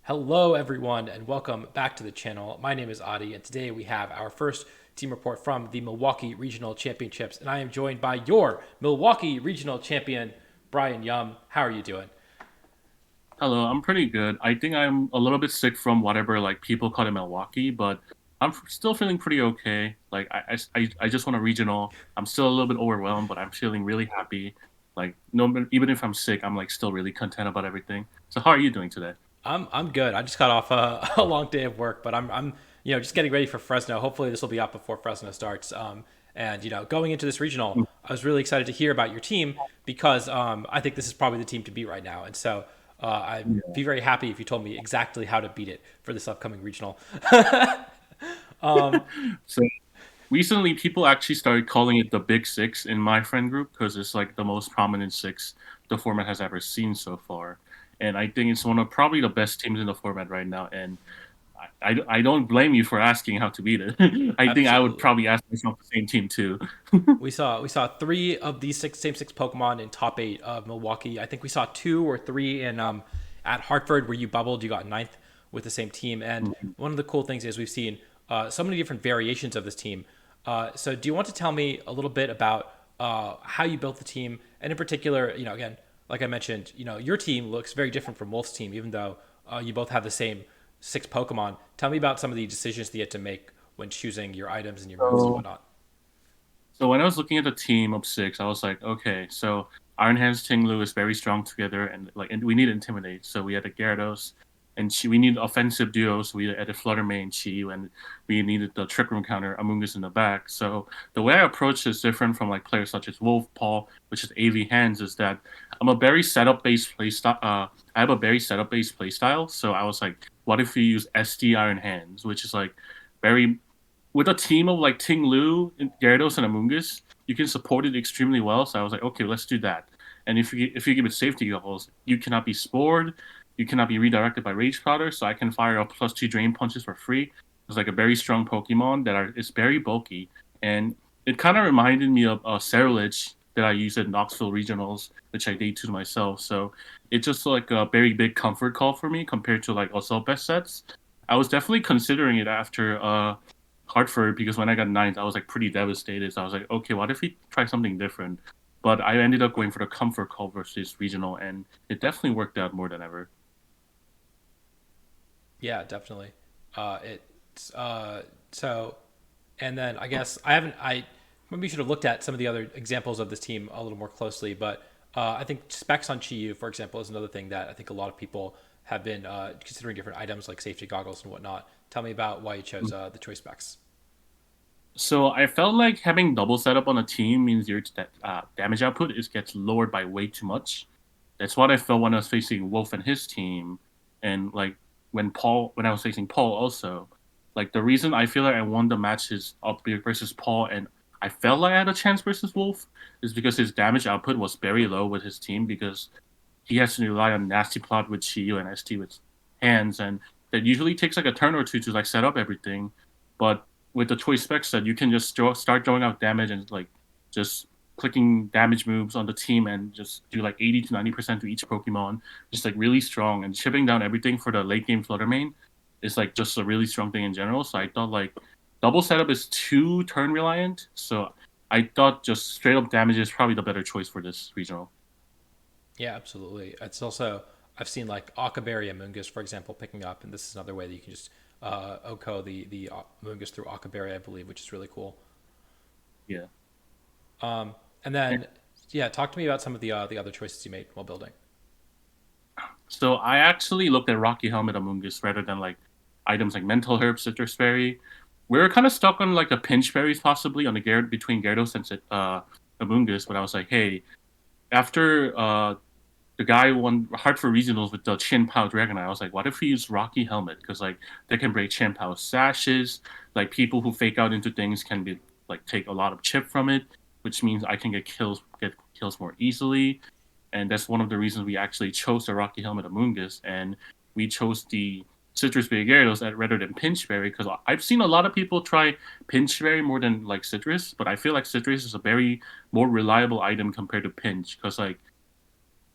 Hello, everyone, and welcome back to the channel. My name is Adi, and today we have our first team report from the Milwaukee Regional Championships. And I am joined by your Milwaukee Regional Champion, Brian Youm. How are you doing? Hello, I'm pretty good. I think I'm a little bit sick from whatever like people call it Milwaukee, but still feeling pretty okay. Like I just won a regional. I'm still a little bit overwhelmed, but I'm feeling really happy. Like no, even if I'm sick, I'm like still really content about everything. So how are you doing today? I'm good. I just got off a long day of work, but I'm just getting ready for Fresno. Hopefully, this will be up before Fresno starts. And going into this regional, I was really excited to hear about your team because I think this is probably the team to beat right now. And so I'd Yeah. be very happy if you told me exactly how to beat it for this upcoming regional. So recently, people actually started calling it the Big Six in my friend group because it's like the most prominent six the format has ever seen so far. And I think it's one of probably the best teams in the format right now. And I don't blame you for asking how to beat it. I think I would Absolutely. probably ask myself the same team too. We saw three of these same six Pokemon in top eight of Milwaukee. I think we saw two or three in at Hartford where you bubbled. You got ninth with the same team. And one of the cool things is we've seen so many different variations of this team. So do you want to tell me a little bit about how you built the team, and in particular, again, like I mentioned, your team looks very different from Wolf's team, even though you both have the same six Pokemon. Tell me about some of the decisions that you had to make when choosing your items and your moves and So, whatnot. so when I was looking at the team of six, I was like, okay, so Iron Hands Tinglu is very strong together, and we need to intimidate. So we had a Gyarados, and we need offensive duos. So we added Flutter Mane, Chi, and we needed the Trick Room counter, Amoonguss in the back. So the way I approach is different from like players such as Wolf, Paul, which is AV Hands, is that I'm a very setup based play style. I have a very setup based play style. So I was like, what if we use SD Iron Hands, which is like very with a team of like Ting Lu, Gyarados, and Amoonguss, you can support it extremely well. So I was like, okay, let's do that. And if you give it safety goggles, you cannot be spored, you cannot be redirected by Rage Powder, so I can fire up +2 Drain Punches for free. It's like a very strong Pokemon is very bulky, and it kind of reminded me of Ceruledge that I used at Knoxville Regionals, which I did to myself. So it's just like a very big comfort call for me compared to like Assault Best sets. I was definitely considering it after Hartford because when I got ninth, I was like pretty devastated. So I was like, okay, what if we try something different? But I ended up going for the comfort call versus regional, and it definitely worked out more than ever. Yeah, definitely. It's so, and then I guess I haven't. I maybe should have looked at some of the other examples of this team a little more closely. But I think specs on Chiyu, for example, is another thing that I think a lot of people have been considering different items like safety goggles and whatnot. Tell me about why you chose the choice specs. So I felt like having double setup on a team means your damage output gets lowered by way too much. That's what I felt when I was facing Wolf and his team, and like when I was facing Paul also. Like the reason I feel like I won the matches up versus Paul, and I felt like I had a chance versus Wolf, is because his damage output was very low with his team because he has to rely on nasty plot with Chiyu and ST with hands, and that usually takes like a turn or two to like set up everything. But with the choice spec set, you can just start throwing out damage and like just clicking damage moves on the team and just do like 80 to 90% to each Pokemon, just like really strong and chipping down everything for the late game Flutter Mane is like just a really strong thing in general. So I thought like double setup is too turn reliant. So I thought just straight up damage is probably the better choice for this regional. Yeah, absolutely. It's also I've seen like Akaberry and Mungus, for example, picking up, and this is another way that you can just OHKO the Mungus through Akaberry, I believe, which is really cool. Yeah. And then, yeah, talk to me about some of the other choices you made while building. So I actually looked at Rocky Helmet Among Us rather than like items like Mental Herb, Citrus Berry. We were kind of stuck on like the pinch berries possibly on the between Gyarados and Among Us, but I was like, hey, after the guy won Hartford Regionals with the Chin Pao Dragonite, I was like, what if we use Rocky Helmet? Because like they can break Chin Pao sashes. Like people who fake out into things can be like take a lot of chip from it, which means I can get kills more easily. And that's one of the reasons we actually chose the Rocky Helmet Among Us, and we chose the Citrus Berry Gyarados rather than Pinchberry because I've seen a lot of people try Pinchberry more than like Citrus, but I feel like Citrus is a very more reliable item compared to Pinch because like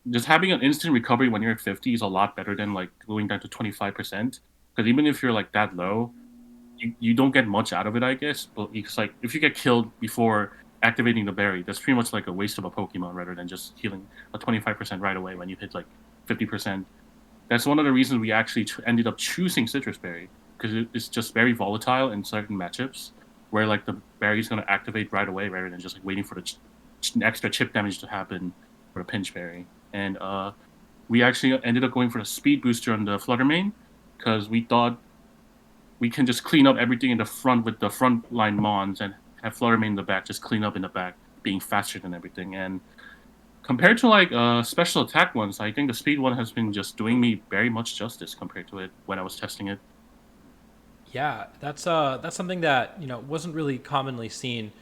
just having an instant recovery when you're at 50 is a lot better than like going down to 25%. Because even if you're like that low, you don't get much out of it, I guess. But it's like if you get killed before activating the berry, that's pretty much like a waste of a Pokemon rather than just healing a 25% right away when you hit like 50%. That's one of the reasons we actually ended up choosing Citrus Berry because it's just very volatile in certain matchups where like the berry is going to activate right away rather than just like waiting for the extra chip damage to happen for a pinch berry. And we actually ended up going for the speed booster on the Flutter Mane because we thought we can just clean up everything in the front with the front line Mons and have Flutter Mane in the back just clean up in the back, being faster than everything. And compared to like special attack ones, I think the speed one has been just doing me very much justice compared to it when I was testing it. Yeah, that's something that wasn't really commonly seen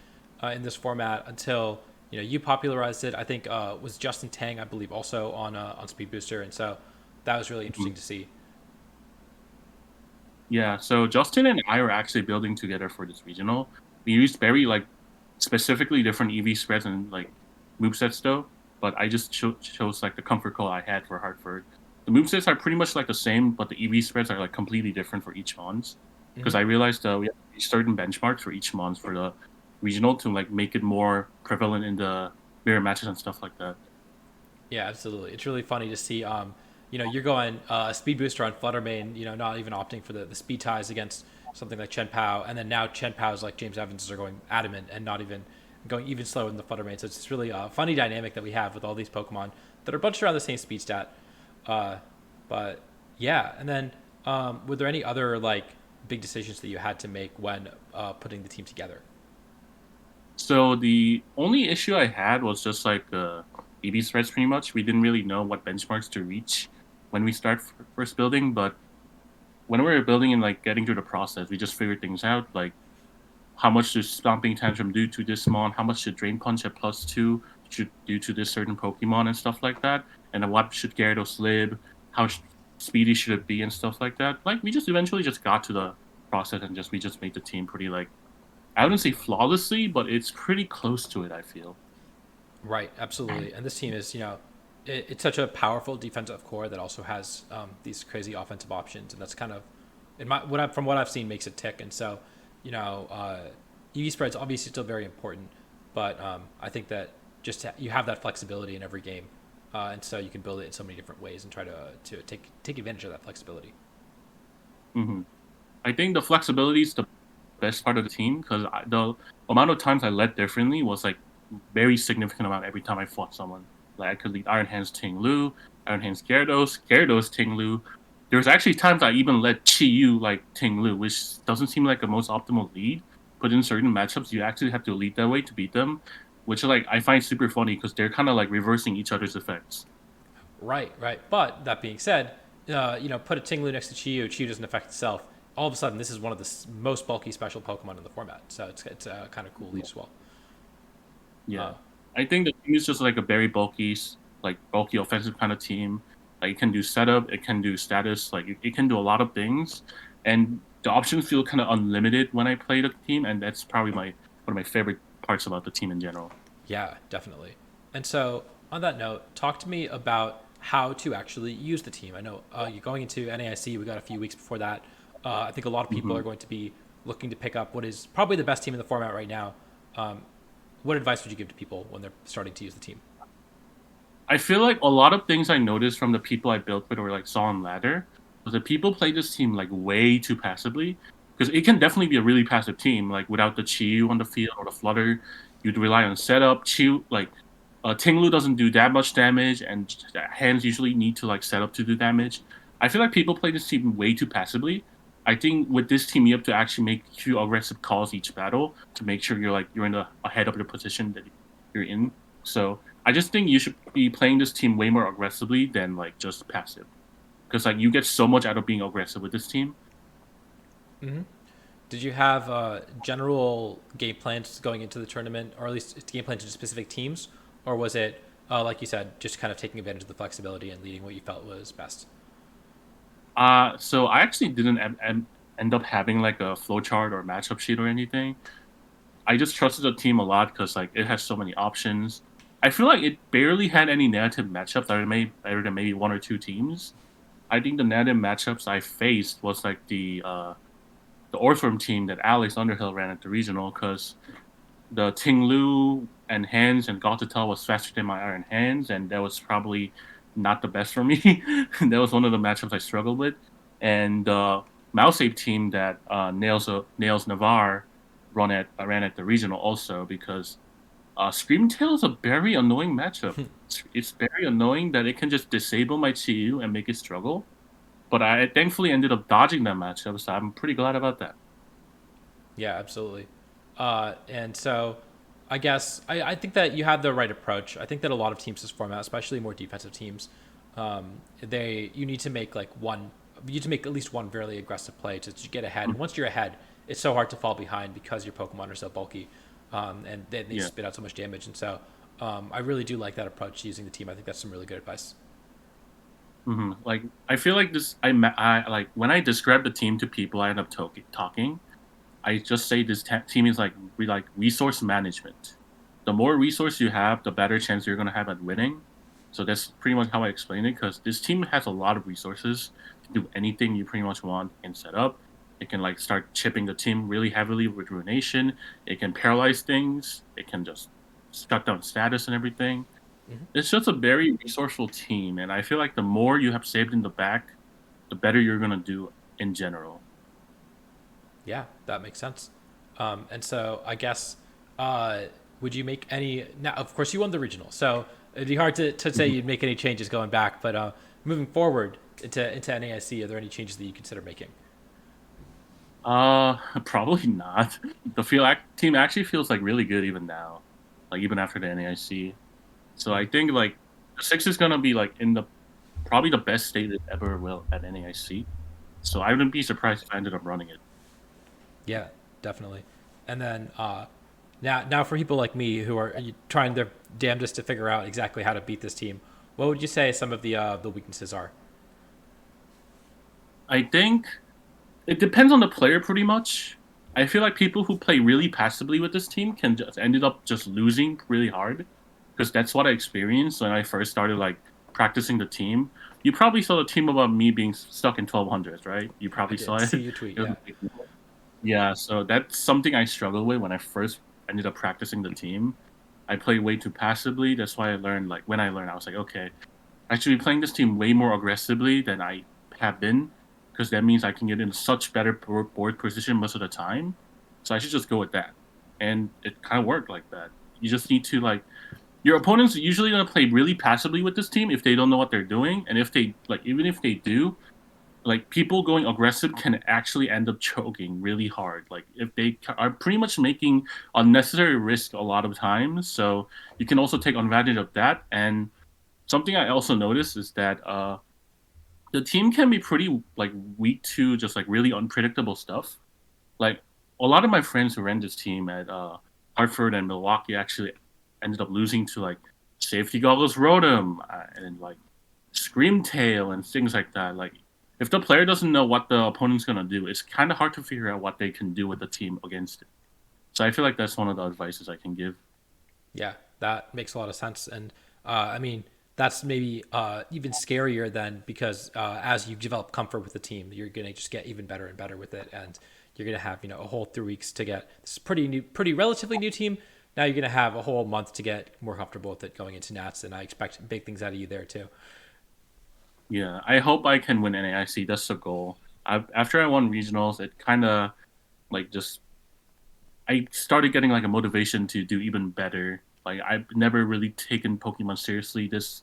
in this format until you popularized it. I think was Justin Tang, I believe, also on Speed Booster, and so that was really Mhm. interesting to see. Yeah, so Justin and I are actually building together for this regional. We used very like specifically different EV spreads and like movesets though, but I just chose like the comfort call I had for Hartford. The movesets are pretty much like the same, but the EV spreads are like completely different for each Mons. Because Hmm. I realized we have certain benchmarks for each Mons for the regional to like make it more prevalent in the mirror matches and stuff like that. Yeah, absolutely. It's really funny to see. You're going Speed Booster on Fluttermane. Not even opting for the speed ties against something like Chen Pao, and then now Chen Pao's like James Evans are going adamant and not even going even slower than the Fluttermane. So it's just really a funny dynamic that we have with all these Pokemon that are bunched around the same speed stat. Uh, but yeah, and then were there any other like big decisions that you had to make when putting the team together? So the only issue I had was just like EV spreads pretty much. We didn't really know what benchmarks to reach when we start first building, but when we were building and like getting through the process, we just figured things out. Like how much does Stomping Tantrum do to this mon? How much should Drain Punch at +2 should do to this certain Pokemon and stuff like that? And then what should Gyarados lib? How speedy should it be and stuff like that? Like we just eventually just got to the process and just we just made the team pretty like I wouldn't say flawlessly, but it's pretty close to it. I feel. Right, absolutely. And this team is, it's such a powerful defensive core that also has these crazy offensive options, and that's kind of, from what I've seen, makes it tick. And so, EV spreads obviously still very important, but I think that you have that flexibility in every game, and so you can build it in so many different ways and try to take advantage of that flexibility. Hmm. I think the flexibility is the best part of the team because the amount of times I led differently was like very significant amount every time I fought someone. Like I could lead Iron Hands Ting Lu, Iron Hands Gyarados, Gyarados Ting Lu. There was actually times I even led Chi Yu like Ting Lu, which doesn't seem like the most optimal lead. But in certain matchups, you actually have to lead that way to beat them, which like I find super funny because they're kind of like reversing each other's effects. Right, right. But that being said, put a Tinglu next to Chiyu. Chiyu doesn't affect itself. All of a sudden, this is one of the most bulky special Pokemon in the format. So it's a kind of cool lead as well. Yeah, Uh, I think the team is just like a very bulky, like bulky offensive kind of team. Like it can do setup, it can do status, like it can do a lot of things, and the options feel kind of unlimited when I play the team, and that's probably my one of my favorite parts about the team in general. yeah, definitely. And so, on that note, talk to me about how to actually use the team. I know you're going into NAIC. We got a few weeks before that. I think a lot of people Hmm. are going to be looking to pick up what is probably the best team in the format right now. Um, what advice would you give to people when they're starting to use the team? I feel like a lot of things I noticed from the people I built with or like saw on ladder was that people play this team like way too passively because it can definitely be a really passive team. Like without the Chiyu on the field or the Flutter, you'd rely on setup. Chiyu like Tinglu doesn't do that much damage, and hands usually need to like set up to do damage. I feel like people play this team way too passively. I think with this team, you have to actually make few aggressive calls each battle to make sure you're in the ahead of the position that you're in. So I just think you should be playing this team way more aggressively than like just passive, because like you get so much out of being aggressive with this team. Mm-hmm. Did you have general game plans going into the tournament, or at least game plans to specific teams, or was it like you said, just kind of taking advantage of the flexibility and leading what you felt was best? So I actually didn't end up having like a flowchart or matchup sheet or anything. I just trusted the team a lot because like it has so many options. I feel like it barely had any negative matchups other than maybe one or two teams. I think the negative matchups I faced was like the Orthworm team that Alex Underhill ran at the regional because the Tinglu and hands and Galtatel was faster than my iron hands, and that was probably not the best for me. That was one of the matchups I struggled with. And the Mouse Ape team that Nails Navarre ran at the regional also because Screamtail is a very annoying matchup. It's very annoying that it can just disable my Chi and make it struggle. But I thankfully ended up dodging that matchup, so I'm pretty glad about that. Yeah, absolutely. And so I guess I think that you had the right approach. I think that a lot of teams this format, especially more defensive teams, they you need to make like one you need to make at least one very aggressive play to get ahead. And once you're ahead, it's so hard to fall behind because your Pokemon are so bulky, and they Yeah. spit out so much damage. And so I really do like that approach to using the team. I think that's some really good advice. Like I feel like I like when I describe the team to people, I end up talking. I just say this team is like like resource management. The more resource you have, the better chance you're gonna have at winning. So that's pretty much how I explain it. Because this team has a lot of resources to do anything you pretty much want and set up. It can like start chipping the team really heavily with ruination. It can paralyze things. It can just shut down status and everything. Hmm. It's just a very resourceful team, and I feel like the more you have saved in the back, the better you're gonna do in general. Yeah, that makes sense. And so I guess uh, would you make any? Now, of course, you won the regional, so it'd be hard to say Mhm. you'd make any changes going back. But moving forward into NAIC, are there any changes that you consider making? Probably not. Team actually feels like really good even now, like even after the NAIC. So I Mhm. think like the six is gonna be like in the probably the best state it ever will at NAIC. So I wouldn't be surprised if I ended up running it. Yeah, definitely. And then now for people like me who are trying their damnedest to figure out exactly how to beat this team, what would you say some of the weaknesses are? I think it depends on the player pretty much. I feel like people who play really passively with this team can just ended up just losing really hard because that's what I experienced when I first started like practicing the team. You probably saw the team about me being stuck in 1200s, right? You I probably did saw it. see your tweet. It was Yeah. like, yeah, so that's something I struggled with when I first ended up practicing the team. I played way too passively. That's why I learned like when I learned, I was like, okay, I should be playing this team way more aggressively than I have been, because that means I can get in such better board position most of the time. So I should just go with that, and it kind of worked like that. You just need to like your opponents are usually gonna play really passively with this team if they don't know what they're doing, and if they like even if they do, like people going aggressive can actually end up choking really hard. Like if they are pretty much making unnecessary risk a lot of times, so you can also take advantage of that. And something I also noticed is that the team can be pretty like weak to just like really unpredictable stuff. Like a lot of my friends who ran this team at Hartford and Milwaukee actually ended up losing to like Safety Goggles Rotom and like Screamtail and things like that. Like if the player doesn't know what the opponent's gonna do, it's kind of hard to figure out what they can do with the team against it. So I feel like that's one of the advices I can give. Yeah, that makes a lot of sense. And I mean, that's maybe even scarier than because as you develop comfort with the team, you're going to just get even better and better with it. And you're going to have, a whole 3 weeks to get this pretty new, pretty relatively new team. Now you're going to have a whole month to get more comfortable with it going into Nats. And I expect big things out of you there too. Yeah, I hope I can win NAIC. That's the goal. After I won regionals, it kind of like just I started getting like a motivation to do even better. Like I've never really taken Pokemon seriously this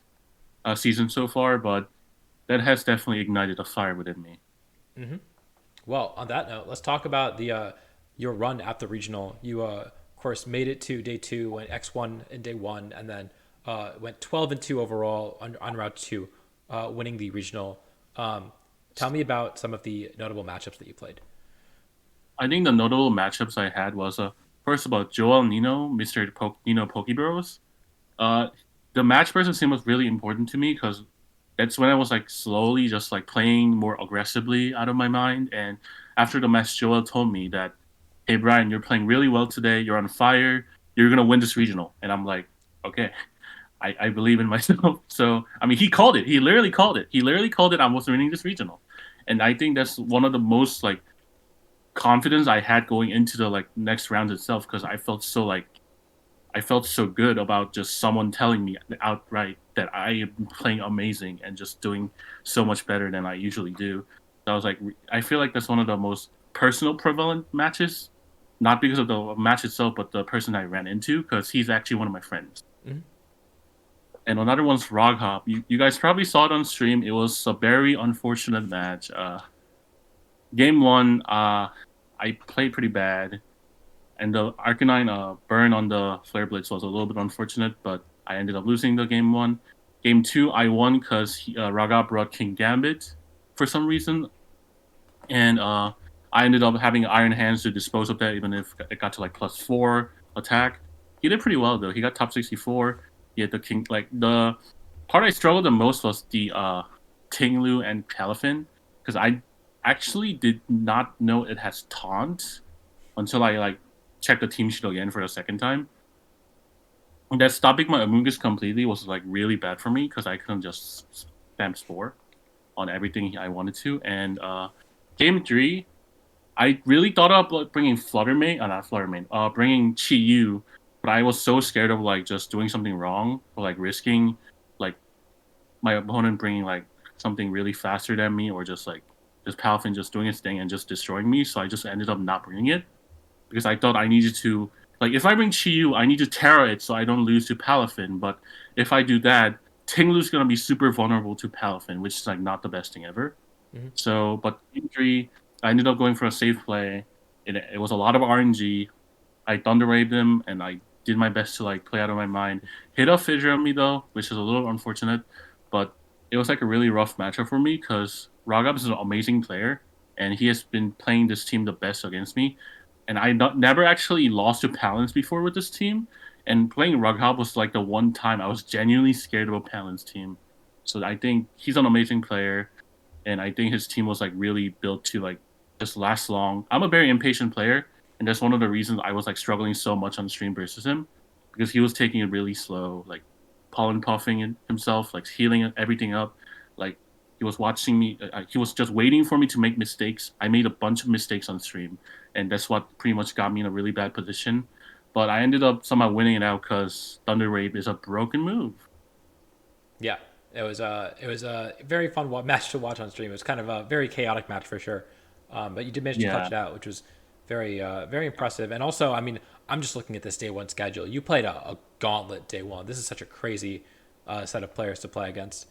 season so far, but that has definitely ignited a fire within me. Well, on that note, let's talk about the your run at the regional. You of course made it to day two, went X1 in day one, and then went 12-2 overall on route two, winning the regional. Tell me about some of the notable matchups that you played. I think the notable matchups I had was first about Joel Nino, Nino Pokebros. Uh, the match person scene was really important to me because that's when I was like slowly just like playing more aggressively out of my mind. And after the match, Joel told me that, "Hey Brian, you're playing really well today. You're on fire. You're gonna win this regional." And I'm like, "Okay." I believe in myself. So I mean, he called it. He literally called it. He literally called it. I was winning this regional, and I think that's one of the most like confidence I had going into the like next round itself because I felt so good about just someone telling me outright that I am playing amazing and just doing so much better than I usually do. So I was like, I feel like that's one of the most personal prevalent matches, not because of the match itself, but the person I ran into because he's actually one of my friends. Mhm. And another one's Rog Hop. You guys probably saw it on stream. It was a very unfortunate match. Game one, I played pretty bad, and the Arcanine burn on the Flare Blitz was a little bit unfortunate, but I ended up losing the game one. Game two, I won because Raga brought King Gambit for some reason, and I ended up having Iron Hands to dispose of that, even if it got to like +4 attack. He did pretty well though. He got top 64. He had the King. Like the part I struggled the most was the Tinglu and Caliphin because I actually did not know it has taunt until I like checked the team sheet again for the second time. And that stopping my Amoonguss completely was like really bad for me because I couldn't just spam Spore on everything I wanted to. And game three, I really thought of like bringing Fluttermane, not Fluttermane, bringing Chi Yu, but I was so scared of like just doing something wrong or like risking like my opponent bringing like something really faster than me or just Palafin just doing his thing and just destroying me. So I just ended up not bringing it because I thought I needed to like if I bring Chi I need to Terra it so I don't lose to Palafin. But if I do that, Tinglu's gonna be super vulnerable to Palafin, which is like not the best thing ever. Mhm. So, but injury, I ended up going for a safe play. It was a lot of RNG. I Thunder Waved him, and I did my best to like play out of my mind. Hit a Fissure on me though, which is a little unfortunate, but it was like a really rough matchup for me because Ragab is an amazing player, and he has been playing this team the best against me. And never actually lost to Palance before with this team, and playing Rughob was like the one time I was genuinely scared of a Palance team. So I think he's an amazing player, and I think his team was like really built to like just last long. I'm a very impatient player, and that's one of the reasons I was like struggling so much on stream versus him because he was taking it really slow, like pollen puffing himself, like healing everything up. Like he was watching me, he was just waiting for me to make mistakes. I made a bunch of mistakes on stream, and that's what pretty much got me in a really bad position. But I ended up somehow winning it out because Thunder Wave is a broken move. Yeah, it was a very fun match to watch on stream. It was kind of a very chaotic match for sure, but you did manage to clutch Yeah. it out, which was very impressive. And also, I mean, I'm just looking at this day one schedule. You played a gauntlet day one. This is such a crazy set of players to play against.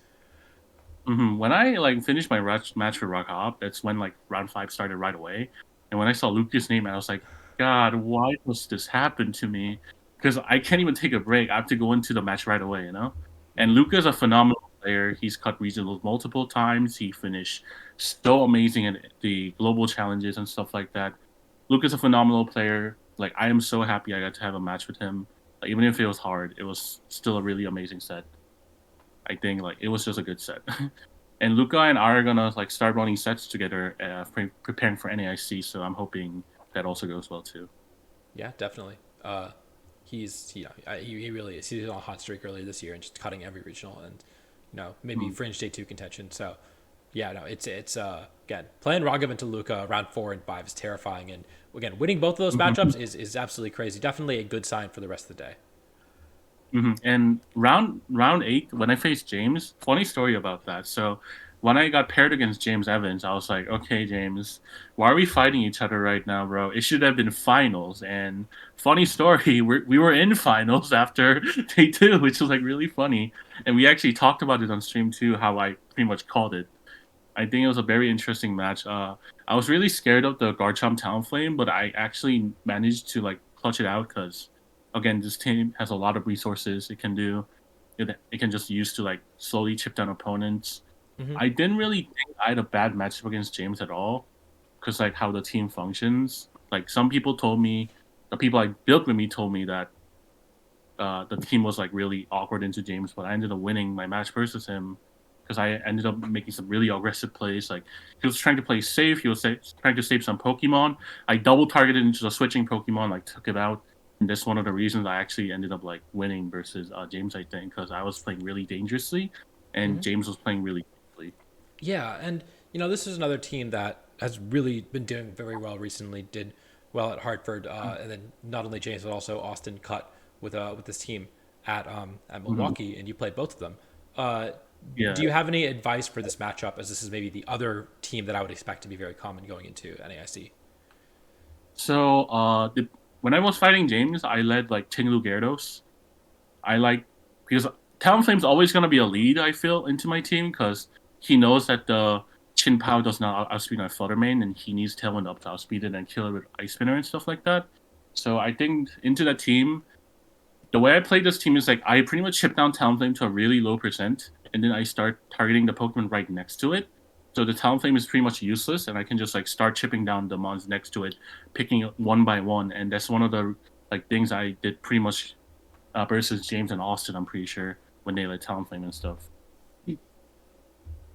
When I like finished my match for Rock Hop, that's when like round five started right away. And when I saw Lucas' name, I was like, God, why does this happen to me? Because I can't even take a break. I have to go into the match right away, you know. And Mm-hmm. Luca's a phenomenal player. He's cut regionals multiple times. He finished so amazing at the global challenges and stuff like that. Luca's a phenomenal player. Like I am so happy I got to have a match with him. Like, even if it was hard, it was still a really amazing set. I think like it was just a good set. And Luca and I are gonna like start running sets together, preparing for NAIC. So I'm hoping that also goes well too. Yeah, definitely. He really is. He was on a hot streak earlier this year and just cutting every regional and maybe Mm. fringe day two contention. So yeah, no, it's again playing Raghav into Luca round 4 and 5 is terrifying, and again winning both of those matchups is absolutely crazy. Definitely a good sign for the rest of the day. And round eight, when I faced James, funny story about that. So when I got paired against James Evans, I was like, okay, James, why are we fighting each other right now, bro? It should have been finals. And funny story, we were in finals after day two, which was like really funny. And we actually talked about it on stream too, how I pretty much called it. I think it was a very interesting match. I was really scared of the Garchomp Talonflame, but I actually managed to like clutch it out because, again, this team has a lot of resources it can do. It can just use to like slowly chip down opponents. Mm-hmm. I didn't really think I had a bad matchup against James at all because like how the team functions. Like some people told me, the people I built with me told me that the team was like really awkward into James, but I ended up winning my match versus him because I ended up making some really aggressive plays. Like he was trying to play safe, he was trying to save some Pokemon. I double targeted into the switching Pokemon, like took it out, And that's one of the reasons I actually ended up like winning versus James, I think, because I was playing really dangerously, and James was playing really safely. Yeah, and this is another team that has really been doing very well recently. Did well at Hartford, and then not only James but also Austin cut with this team at Hmm. Milwaukee, and you played both of them. Uh, Yeah. do you have any advice for this matchup, as this is maybe the other team that I would expect to be very common going into NAIC? So when I was fighting James, I led like Tinglu Gyarados. I like because Talonflame's always gonna be a lead. I feel into my team because he knows that the Chin Pao does not outspeed my Flutter Mane, and he needs Tailwind up to outspeed it and kill it with Ice Spinner and stuff like that. So I think into that team, the way I play this team is like I pretty much chip down Talonflame to a really low percent, and then I start targeting the Pokemon right next to it. So the Talonflame is pretty much useless, and I can just like start chipping down the mons next to it, picking it one by one, and that's one of the like things I did pretty much versus James and Austin. I'm pretty sure when they let Talonflame and stuff.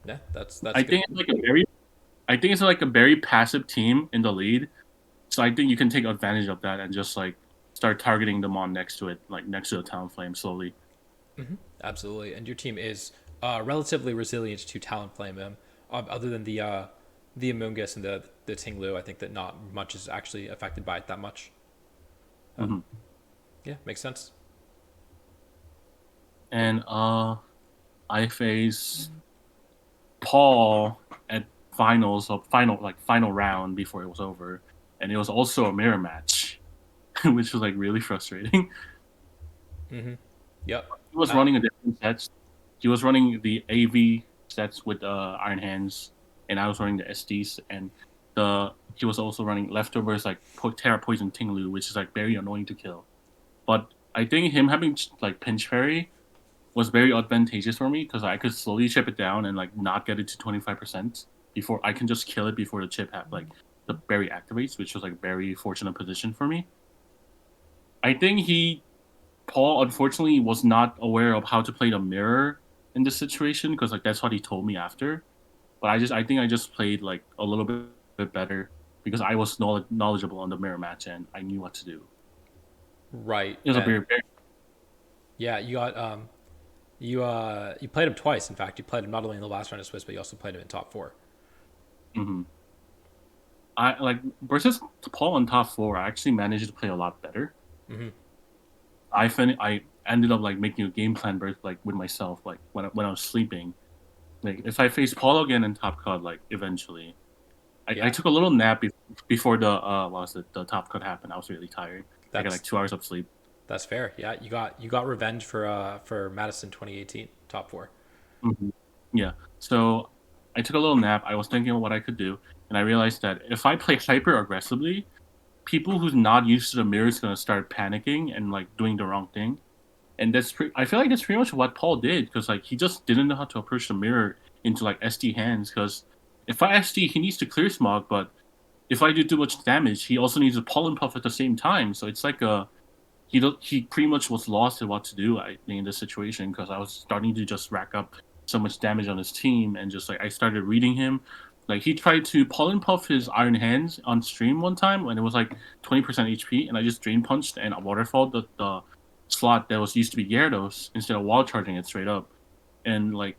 Yeah, that's I good. think it's like a very, I think it's like a very passive team in the lead. So I think you can take advantage of that and just like start targeting the mon next to it, like next to the Talonflame slowly. Absolutely, and your team is relatively resilient to Talonflame. Other than the Amoonguss and the Tinglu, I think that not much is actually affected by it that much. Hmm. Yeah, makes sense. And I faced Paul at finals of final round before it was over, and it was also a mirror match, which was like really frustrating. Yep. He was Uh, running a different sets. He was running the AV sets with Iron Hands, and I was running the SDs, and the he was also running leftovers like Terra Poison Tinglu, which is like very annoying to kill. But I think him having like pinch fairy was very advantageous for me because I could slowly chip it down and like not get it to 25% before I can just kill it before the chip like the berry activates, which was like very fortunate position for me. I think Paul unfortunately was not aware of how to play the mirror in this situation because like that's what he told me after. But I think I just played like a little bit better because I was knowledgeable on the mirror match and I knew what to do. right. It was a And very yeah, you played him twice. In fact, you played him not only in the last round of Swiss, but you also played him in top four. mhm. I like versus Paul on top four. I actually managed to play a lot better. I ended up like making a game plan like with myself like when I was sleeping. Like if I face Paul again in top cut, like eventually, I Yeah, took a little nap before the what was it the top cut happened. I was really tired. I got like that's 2 hours of sleep. that's fair. Yeah, you got revenge for Madison 2018 top four. Hmm. Yeah. So I took a little nap. I was thinking of what I could do, and I realized that if I play hyper aggressively, people who's not used to the mirror is gonna start panicking and like doing the wrong thing. And I feel like that's pretty much what Paul did because like he just didn't know how to approach the mirror into like SD hands. Because if I SD, he needs to clear smog, but if I do too much damage, he also needs a pollen puff at the same time. So it's like he pretty much was lost at what to do. I think in this situation because I was starting to just rack up so much damage on his team and just like I started reading him. Like he tried to pollen puff his Iron Hands on stream one time when it was like 20% HP, and I just drain punched and waterfall the slot that was used to be Gyarados instead of wall charging it straight up. And like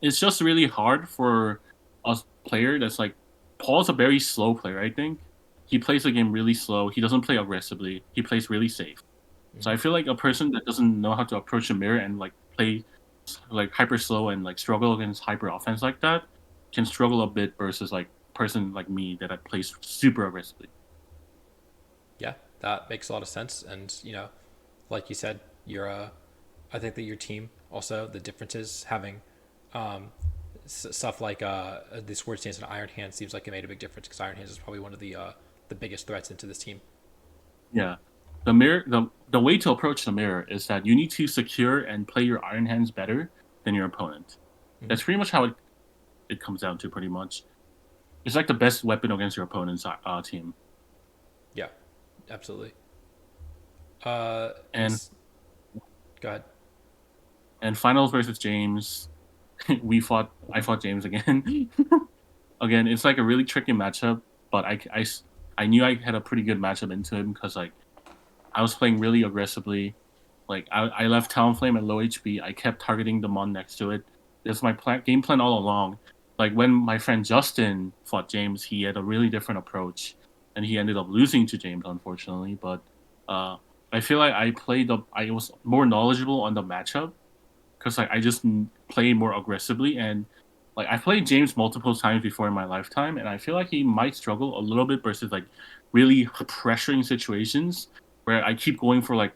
it's just really hard for a player that's like Paul's a very slow player, I think. He plays the game really slow. He doesn't play aggressively. He plays really safe. So I feel like a person that doesn't know how to approach the mirror and like play like hyper slow and like struggle against hyper offense like that can struggle a bit versus like person like me that plays super aggressively. Yeah, that makes a lot of sense. And like you said, I think that your team also the differences having um, stuff like the Sword Stance and Iron Hand seems like it made a big difference because Iron Hands is probably one of the biggest threats into this team. Yeah. The way to approach the mirror is that you need to secure and play your iron hands better than your opponent. That's pretty much how it comes down to pretty much. It's like the best weapon against your opponent's team. Yeah, absolutely. And And go ahead. and finals versus James, I fought James again. Again, it's like a really tricky matchup, but I knew I had a pretty good matchup into him because like I was playing really aggressively. Like I left Talonflame at low HP. I kept targeting the mon next to it. This was my game plan all along. Like when my friend Justin fought James, he had a really different approach, and he ended up losing to James, unfortunately. But uh, I feel like I was more knowledgeable on the matchup because like I just played more aggressively, and like I played James multiple times before in my lifetime, and I feel like he might struggle a little bit versus like really pressuring situations where I keep going for like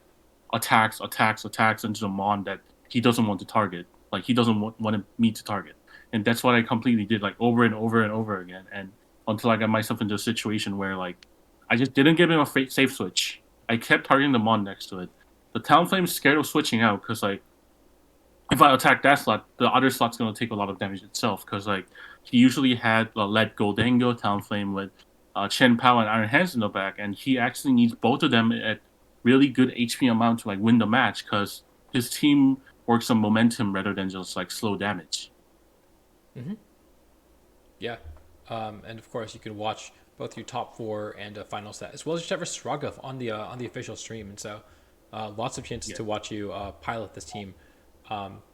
attacks into the mon that he doesn't want to target. Like he doesn't want me to target, and that's what I completely did like over and over and over again, and until I got myself into a situation where like I just didn't give him a safe switch. I kept targeting the mon next to it. The Talonflame's scared of switching out because like if I attack that slot, the other slot's gonna take a lot of damage itself. Because like he usually had Let Go Dango, Talonflame with Chen Pao and Iron Hands in the back, and he actually needs both of them at really good HP amount to like win the match. Because his team works on momentum rather than just like slow damage. Hmm. Yeah, and of course you can watch both your top four and a final set, as well as Trevor Strogov on the official stream, and so lots of chances Yeah. to watch you pilot this team.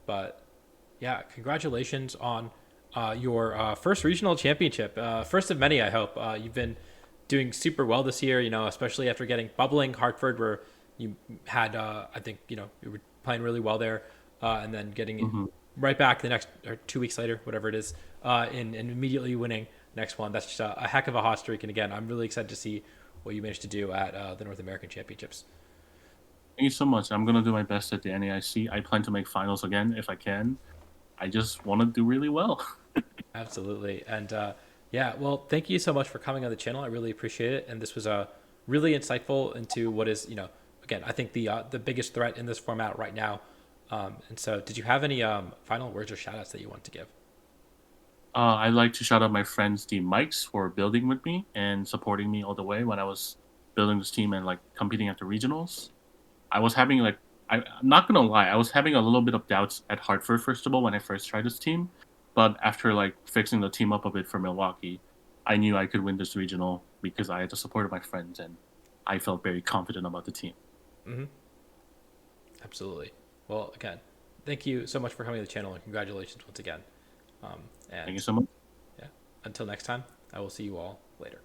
But yeah, congratulations on your first regional championship, first of many. I hope you've been doing super well this year. You know, especially after getting bubbling Hartford, where you had I think you were playing really well there, and then getting Hmm. right back the next or 2 weeks later, whatever it is, and immediately winning next one. That's just a heck of a hot streak. And again, I'm really excited to see what you managed to do at the North American Championships. Thank you so much. I'm gonna do my best at the NAIC. I plan to make finals again if I can. I just want to do really well. Absolutely. And yeah, well, thank you so much for coming on the channel. I really appreciate it. And this was really insightful into what is, again, I think the biggest threat in this format right now. And so, did you have any final words or shout outs that you want to give? I'd like to shout out my friends, the Mikes, for building with me and supporting me all the way when I was building this team and like competing at the regionals. I was having like I'm not gonna lie, I was having a little bit of doubts at Hartford first of all when I first tried this team, but after like fixing the team up a bit for Milwaukee, I knew I could win this regional because I had the support of my friends and I felt very confident about the team. Hmm. Absolutely. Well, again, thank you so much for coming to the channel and congratulations once again. Thank you And so much. yeah, until next time, I will see you all later.